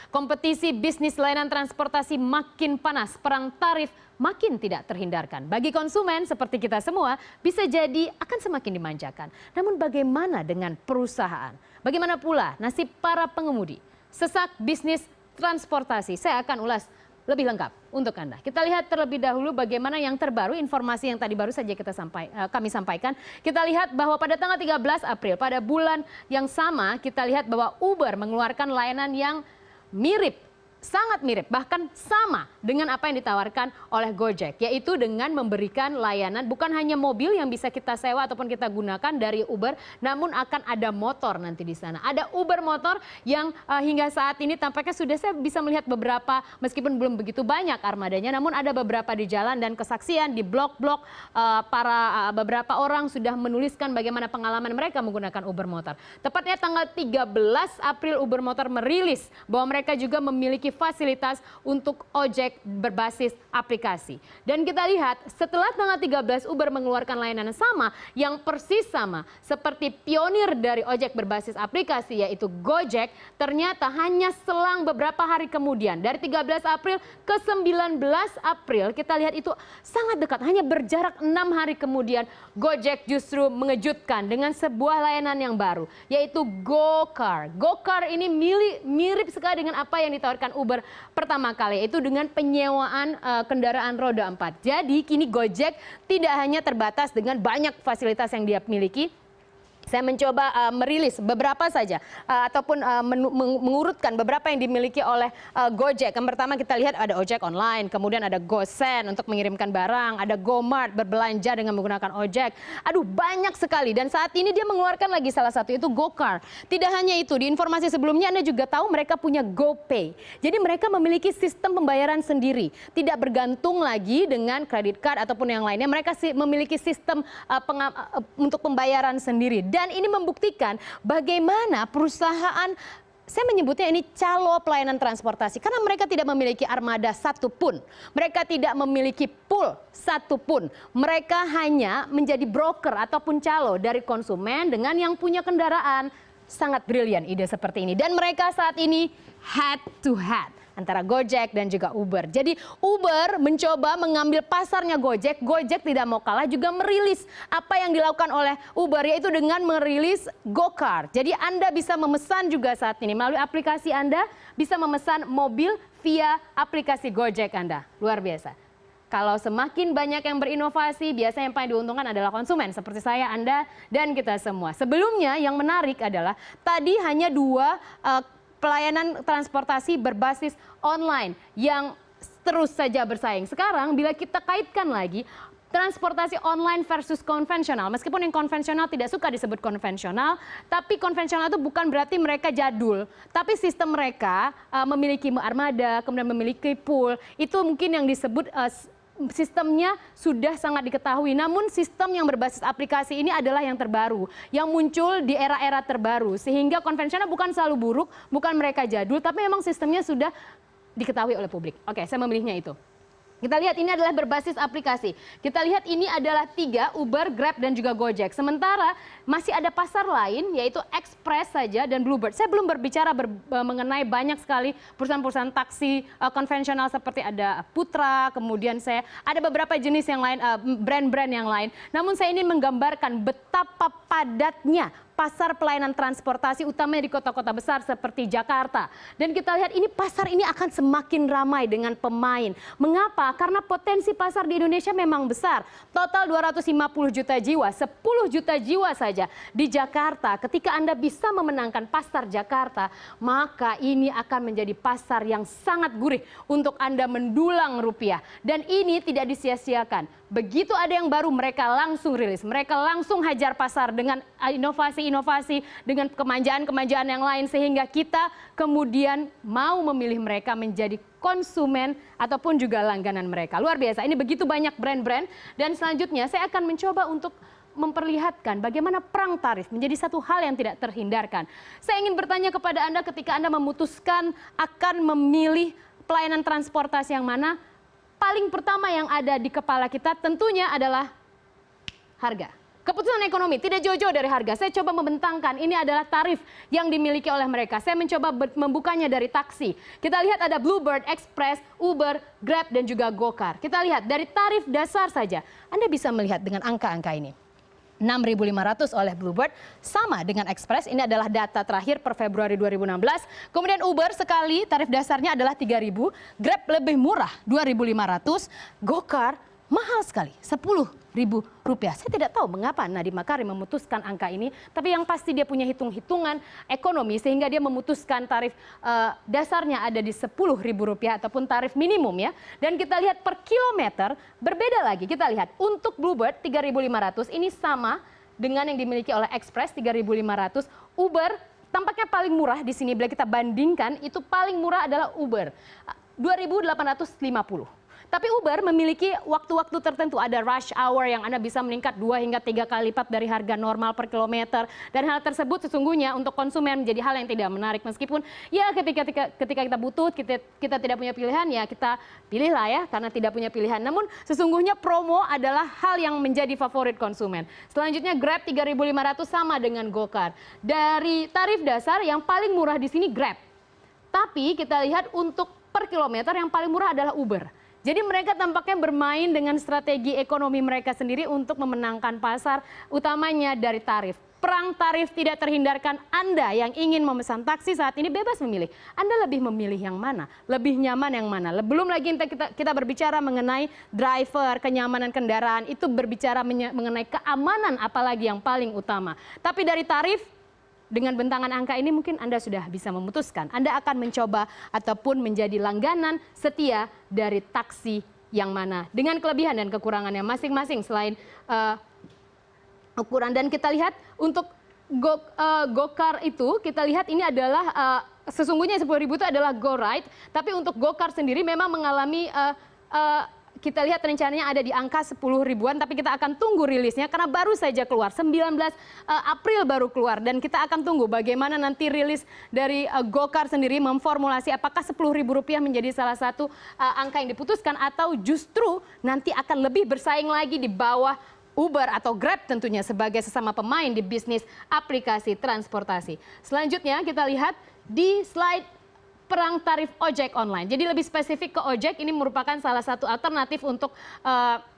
Kompetisi bisnis layanan transportasi makin panas, perang tarif makin tidak terhindarkan. Bagi konsumen seperti kita semua bisa jadi akan semakin dimanjakan. Namun bagaimana dengan perusahaan? Bagaimana pula nasib para pengemudi? Sesak bisnis transportasi. Saya akan ulas lebih lengkap untuk Anda. Kita lihat terlebih dahulu bagaimana yang terbaru, informasi yang tadi baru saja kami sampaikan. Kita lihat bahwa pada tanggal 13 April, pada bulan yang sama, kita lihat bahwa Uber mengeluarkan layanan yang mirip, sangat mirip, bahkan sama dengan apa yang ditawarkan oleh Gojek, yaitu dengan memberikan layanan bukan hanya mobil yang bisa kita sewa ataupun kita gunakan dari Uber, namun akan ada motor nanti di sana. Ada Uber motor yang hingga saat ini tampaknya sudah saya bisa melihat beberapa, meskipun belum begitu banyak armadanya, namun ada beberapa di jalan dan kesaksian di blog-blog para beberapa orang sudah menuliskan bagaimana pengalaman mereka menggunakan Uber motor. Tepatnya tanggal 13 April Uber motor merilis bahwa mereka juga memiliki fasilitas untuk ojek berbasis aplikasi. Dan kita lihat setelah tanggal 13 Uber mengeluarkan layanan sama yang persis sama seperti pionir dari ojek berbasis aplikasi yaitu Gojek, ternyata hanya selang beberapa hari kemudian dari 13 April ke 19 April kita lihat itu sangat dekat, hanya berjarak 6 hari kemudian Gojek justru mengejutkan dengan sebuah layanan yang baru yaitu GoCar. GoCar ini mirip sekali dengan apa yang ditawarkan Uber pertama kali, yaitu dengan penyewaan kendaraan roda 4. Jadi kini Gojek tidak hanya terbatas dengan banyak fasilitas yang dia miliki. Saya mencoba merilis beberapa saja ataupun mengurutkan beberapa yang dimiliki oleh Gojek. Yang pertama kita lihat ada ojek online, kemudian ada GoSend untuk mengirimkan barang, ada GoMart berbelanja dengan menggunakan ojek. Aduh banyak sekali dan saat ini dia mengeluarkan lagi salah satu itu GoCar. Tidak hanya itu, di informasi sebelumnya Anda juga tahu mereka punya GoPay. Jadi mereka memiliki sistem pembayaran sendiri, tidak bergantung lagi dengan credit card ataupun yang lainnya. Mereka memiliki sistem untuk pembayaran sendiri. Dan ini membuktikan bagaimana perusahaan, saya menyebutnya ini calo pelayanan transportasi. Karena mereka tidak memiliki armada satupun. Mereka tidak memiliki pool satupun. Mereka hanya menjadi broker ataupun calo dari konsumen dengan yang punya kendaraan. Sangat brilian ide seperti ini. Dan mereka saat ini head to head antara Gojek dan juga Uber. Jadi Uber mencoba mengambil pasarnya Gojek. Gojek tidak mau kalah juga merilis apa yang dilakukan oleh Uber yaitu dengan merilis GoCar. Jadi Anda bisa memesan juga saat ini melalui aplikasi Anda bisa memesan mobil via aplikasi Gojek Anda. Luar biasa. Kalau semakin banyak yang berinovasi, biasanya yang paling diuntungkan adalah konsumen seperti saya, Anda, dan kita semua. Sebelumnya yang menarik adalah tadi hanya dua pelayanan transportasi berbasis online yang terus saja bersaing. Sekarang bila kita kaitkan lagi transportasi online versus konvensional, meskipun yang konvensional tidak suka disebut konvensional, tapi konvensional itu bukan berarti mereka jadul, tapi sistem mereka memiliki armada, kemudian memiliki pool, itu mungkin yang disebut sistemnya sudah sangat diketahui. Namun sistem yang berbasis aplikasi ini adalah yang terbaru, yang muncul di era-era terbaru. Sehingga konvensional bukan selalu buruk, bukan mereka jadul, tapi memang sistemnya sudah diketahui oleh publik. Oke, saya memilihnya itu. Kita lihat ini adalah berbasis aplikasi. Kita lihat ini adalah 3, Uber, Grab, dan juga Gojek. Sementara masih ada pasar lain yaitu Express saja dan Bluebird. Saya belum berbicara mengenai banyak sekali perusahaan-perusahaan taksi konvensional seperti ada Putra, kemudian saya ada beberapa jenis yang lain, brand-brand yang lain. Namun saya ingin menggambarkan betapa padatnya pasar pelayanan transportasi utamanya di kota-kota besar seperti Jakarta. Dan kita lihat ini pasar ini akan semakin ramai dengan pemain. Mengapa? Karena potensi pasar di Indonesia memang besar. Total 250 juta jiwa, 10 juta jiwa saja di Jakarta. Ketika Anda bisa memenangkan pasar Jakarta, maka ini akan menjadi pasar yang sangat gurih untuk Anda mendulang rupiah. Dan ini tidak disia-siakan. Begitu ada yang baru, mereka langsung rilis. Mereka langsung hajar pasar dengan inovasi-inovasi, dengan kemanjaan-kemanjaan yang lain. Sehingga kita kemudian mau memilih mereka menjadi konsumen ataupun juga langganan mereka. Luar biasa, ini begitu banyak brand-brand. Dan selanjutnya saya akan mencoba untuk memperlihatkan bagaimana perang tarif menjadi satu hal yang tidak terhindarkan. Saya ingin bertanya kepada Anda ketika Anda memutuskan akan memilih pelayanan transportasi yang mana, paling pertama yang ada di kepala kita tentunya adalah harga. Keputusan ekonomi tidak jauh-jauh dari harga. Saya coba membentangkan, ini adalah tarif yang dimiliki oleh mereka. Saya mencoba membukanya dari taksi. Kita lihat ada Bluebird, Express, Uber, Grab, dan juga Gokar. Kita lihat dari tarif dasar saja. Anda bisa melihat dengan angka-angka ini. 6.500 oleh Bluebird, sama dengan Express. Ini adalah data terakhir per Februari 2016. Kemudian Uber sekali tarif dasarnya adalah 3.000, Grab lebih murah 2.500, Gokar mahal sekali 10.000 rupiah. Saya tidak tahu mengapa Nadiem Makarim memutuskan angka ini, tapi yang pasti dia punya hitung-hitungan ekonomi sehingga dia memutuskan tarif dasarnya ada di 10.000 rupiah ataupun tarif minimum ya. Dan kita lihat per kilometer berbeda lagi. Kita lihat untuk Bluebird 3.500 ini sama dengan yang dimiliki oleh Express 3.500. Uber tampaknya paling murah di sini bila kita bandingkan, itu paling murah adalah Uber 2.850. Tapi Uber memiliki waktu-waktu tertentu, ada rush hour yang Anda bisa meningkat 2 hingga 3 kali lipat dari harga normal per kilometer. Dan hal tersebut sesungguhnya untuk konsumen menjadi hal yang tidak menarik. Meskipun ya ketika kita butuh, kita tidak punya pilihan, ya kita pilihlah ya karena tidak punya pilihan. Namun sesungguhnya promo adalah hal yang menjadi favorit konsumen. Selanjutnya Grab 3.500 sama dengan Gokar. Dari tarif dasar yang paling murah di sini Grab. Tapi kita lihat untuk per kilometer yang paling murah adalah Uber. Jadi mereka tampaknya bermain dengan strategi ekonomi mereka sendiri untuk memenangkan pasar, utamanya dari tarif. Perang tarif tidak terhindarkan. Anda yang ingin memesan taksi saat ini bebas memilih. Anda lebih memilih yang mana? Lebih nyaman yang mana? Belum lagi kita berbicara mengenai driver, kenyamanan kendaraan, itu berbicara mengenai keamanan apalagi yang paling utama. Tapi dari tarif, dengan bentangan angka ini mungkin Anda sudah bisa memutuskan. Anda akan mencoba ataupun menjadi langganan setia dari taksi yang mana. Dengan kelebihan dan kekurangannya masing-masing selain ukuran. Dan kita lihat untuk Gokar itu, kita lihat ini adalah sesungguhnya 10.000 itu adalah Go Ride. Tapi untuk Gokar sendiri memang mengalami kita lihat rencananya ada di angka 10 ribuan, tapi kita akan tunggu rilisnya karena baru saja keluar, 19 April baru keluar. Dan kita akan tunggu bagaimana nanti rilis dari Gokar sendiri memformulasi apakah 10.000 rupiah menjadi salah satu angka yang diputuskan atau justru nanti akan lebih bersaing lagi di bawah Uber atau Grab tentunya sebagai sesama pemain di bisnis aplikasi transportasi. Selanjutnya kita lihat di slide perang tarif ojek online. Jadi lebih spesifik ke ojek, ini merupakan salah satu alternatif untuk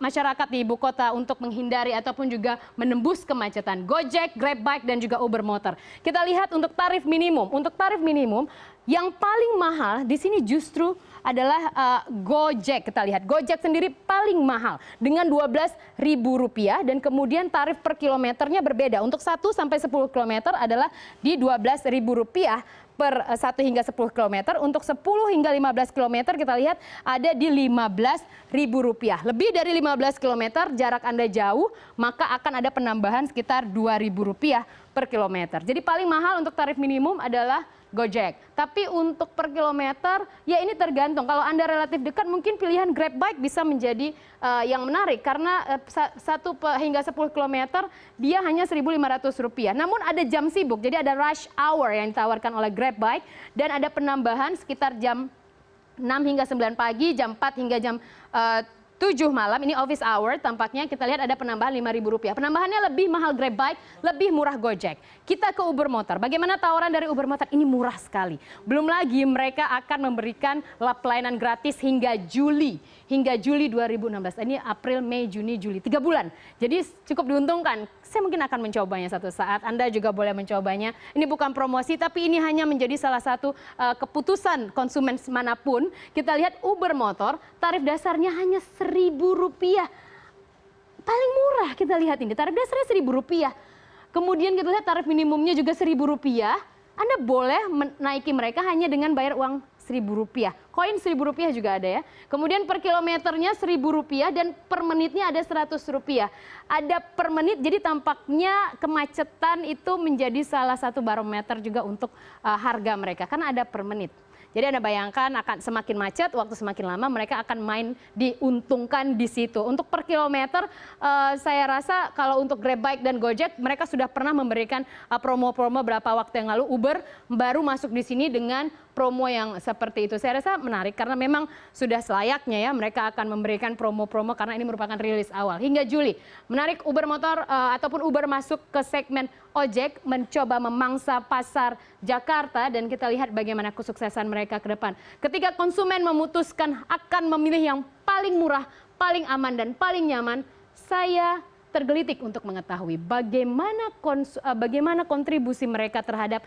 masyarakat di ibu kota untuk menghindari ataupun juga menembus kemacetan. Gojek, Grabbike, dan juga Uber Motor. Kita lihat untuk tarif minimum. Untuk tarif minimum, yang paling mahal di sini justru adalah Gojek. Kita lihat Gojek sendiri paling mahal dengan Rp12.000 dan kemudian tarif per kilometernya berbeda. Untuk 1 sampai 10 km adalah di Rp12.000 per 1 hingga 10 km. Untuk 10 hingga 15 km kita lihat ada di Rp15.000. Lebih dari 15 km jarak Anda jauh, maka akan ada penambahan sekitar Rp2.000 per kilometer. Jadi paling mahal untuk tarif minimum adalah Gojek. Tapi untuk per kilometer, ya ini tergantung. Kalau Anda relatif dekat, mungkin pilihan Grabbike bisa menjadi yang menarik. Karena 1 hingga 10 km, dia hanya Rp1.500. Namun ada jam sibuk, jadi ada rush hour yang ditawarkan oleh Grabbike. Dan ada penambahan sekitar jam 6 hingga 9 pagi, jam 4 hingga jam 7 malam, ini office hour, tampaknya kita lihat ada penambahan Rp5.000. Penambahannya lebih mahal Grabbike, lebih murah Gojek. Kita ke Uber Motor. Bagaimana tawaran dari Uber Motor? Ini murah sekali. Belum lagi mereka akan memberikan pelayanan gratis hingga Juli 2016. Ini April, Mei, Juni, Juli. 3 bulan. Jadi cukup diuntungkan. Saya mungkin akan mencobanya satu saat. Anda juga boleh mencobanya. Ini bukan promosi, tapi ini hanya menjadi salah satu keputusan konsumen manapun. Kita lihat Uber Motor, tarif dasarnya hanya Rp1.000. Paling murah kita lihat ini, tarif dasarnya Rp1.000. Kemudian kita lihat tarif minimumnya juga Rp1.000. Anda boleh menaiki mereka hanya dengan bayar uang Rp1.000. Koin Rp1.000 juga ada ya. Kemudian per kilometernya Rp1.000 dan per menitnya ada Rp100. Ada per menit, jadi tampaknya kemacetan itu menjadi salah satu barometer juga untuk harga mereka. Karena ada per menit. Jadi Anda bayangkan akan semakin macet, waktu semakin lama mereka akan main diuntungkan di situ. Untuk per kilometer, saya rasa kalau untuk Grab Bike dan Gojek, mereka sudah pernah memberikan promo-promo berapa waktu yang lalu. Uber baru masuk di sini dengan promo yang seperti itu. Saya rasa menarik karena memang sudah selayaknya ya mereka akan memberikan promo-promo karena ini merupakan rilis awal. Hingga Juli, menarik Uber Motor ataupun Uber masuk ke segmen ojek, mencoba memangsa pasar Jakarta dan kita lihat bagaimana kesuksesan mereka ke depan. Ketika konsumen memutuskan akan memilih yang paling murah, paling aman dan paling nyaman, saya tergelitik untuk mengetahui bagaimana kontribusi mereka terhadap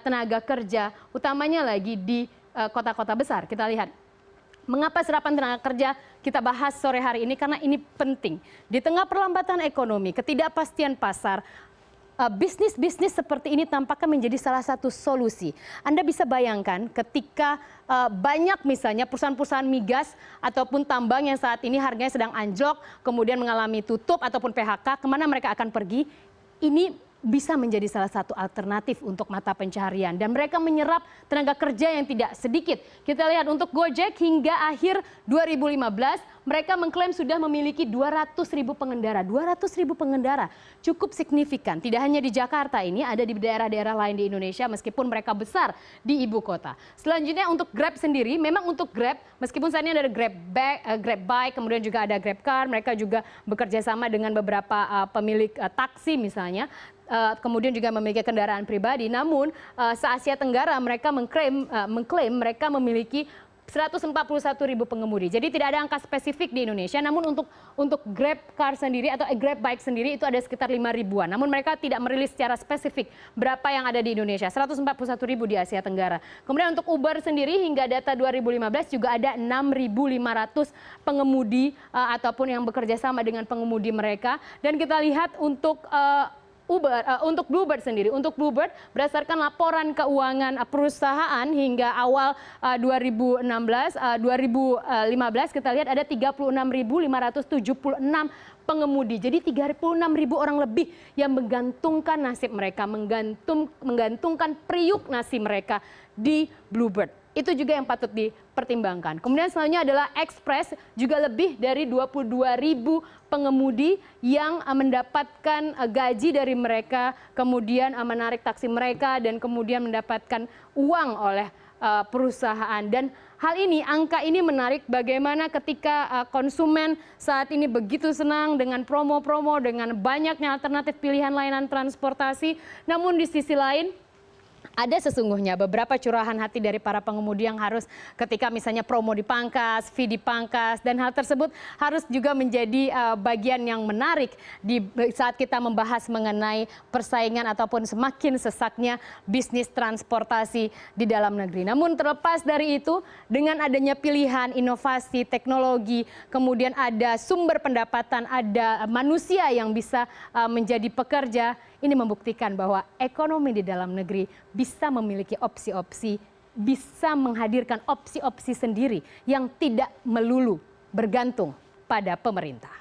tenaga kerja, utamanya lagi di kota-kota besar. Kita lihat mengapa serapan tenaga kerja kita bahas sore hari ini karena ini penting. Di tengah perlambatan ekonomi, ketidakpastian pasar, bisnis-bisnis seperti ini tampaknya menjadi salah satu solusi. Anda bisa bayangkan ketika banyak misalnya perusahaan-perusahaan migas ataupun tambang yang saat ini harganya sedang anjlok, kemudian mengalami tutup ataupun PHK, kemana mereka akan pergi? Ini bisa menjadi salah satu alternatif untuk mata pencaharian. Dan mereka menyerap tenaga kerja yang tidak sedikit. Kita lihat untuk Gojek hingga akhir 2015, mereka mengklaim sudah memiliki 200.000 pengendara. 200.000 pengendara cukup signifikan. Tidak hanya di Jakarta ini, ada di daerah-daerah lain di Indonesia meskipun mereka besar di ibu kota. Selanjutnya untuk Grab sendiri, memang untuk Grab, meskipun saat ini ada Grab Bike, kemudian juga ada Grab Car, mereka juga bekerja sama dengan beberapa pemilik taksi misalnya. Kemudian juga memiliki kendaraan pribadi. Namun se-Asia Tenggara mereka mengklaim mereka memiliki 141.000 pengemudi. Jadi tidak ada angka spesifik di Indonesia. Namun untuk Grab Car sendiri atau Grab Bike sendiri itu ada sekitar 5 ribuan. Namun mereka tidak merilis secara spesifik berapa yang ada di Indonesia. 141.000 di Asia Tenggara. Kemudian untuk Uber sendiri hingga data 2015 juga ada 6.500 pengemudi ataupun yang bekerja sama dengan pengemudi mereka. Dan kita lihat untuk untuk Bluebird sendiri, untuk Bluebird berdasarkan laporan keuangan perusahaan hingga awal 2015 kita lihat ada 36.576 pengemudi. Jadi 36.000 orang lebih yang menggantungkan nasib mereka, menggantungkan periuk nasi mereka di Bluebird. Itu juga yang patut dipertimbangkan. Kemudian selanjutnya adalah Express, juga lebih dari 22.000 pengemudi yang mendapatkan gaji dari mereka, kemudian menarik taksi mereka, dan kemudian mendapatkan uang oleh perusahaan. Dan hal ini, angka ini menarik bagaimana ketika konsumen saat ini begitu senang dengan promo-promo, dengan banyaknya alternatif pilihan layanan transportasi. Namun di sisi lain, ada sesungguhnya beberapa curahan hati dari para pengemudi yang harus ketika misalnya promo dipangkas, fee dipangkas, dan hal tersebut harus juga menjadi bagian yang menarik di saat kita membahas mengenai persaingan ataupun semakin sesaknya bisnis transportasi di dalam negeri. Namun terlepas dari itu, dengan adanya pilihan inovasi, teknologi, kemudian ada sumber pendapatan, ada manusia yang bisa menjadi pekerja, ini membuktikan bahwa ekonomi di dalam negeri bisa memiliki opsi-opsi, bisa menghadirkan opsi-opsi sendiri yang tidak melulu bergantung pada pemerintah.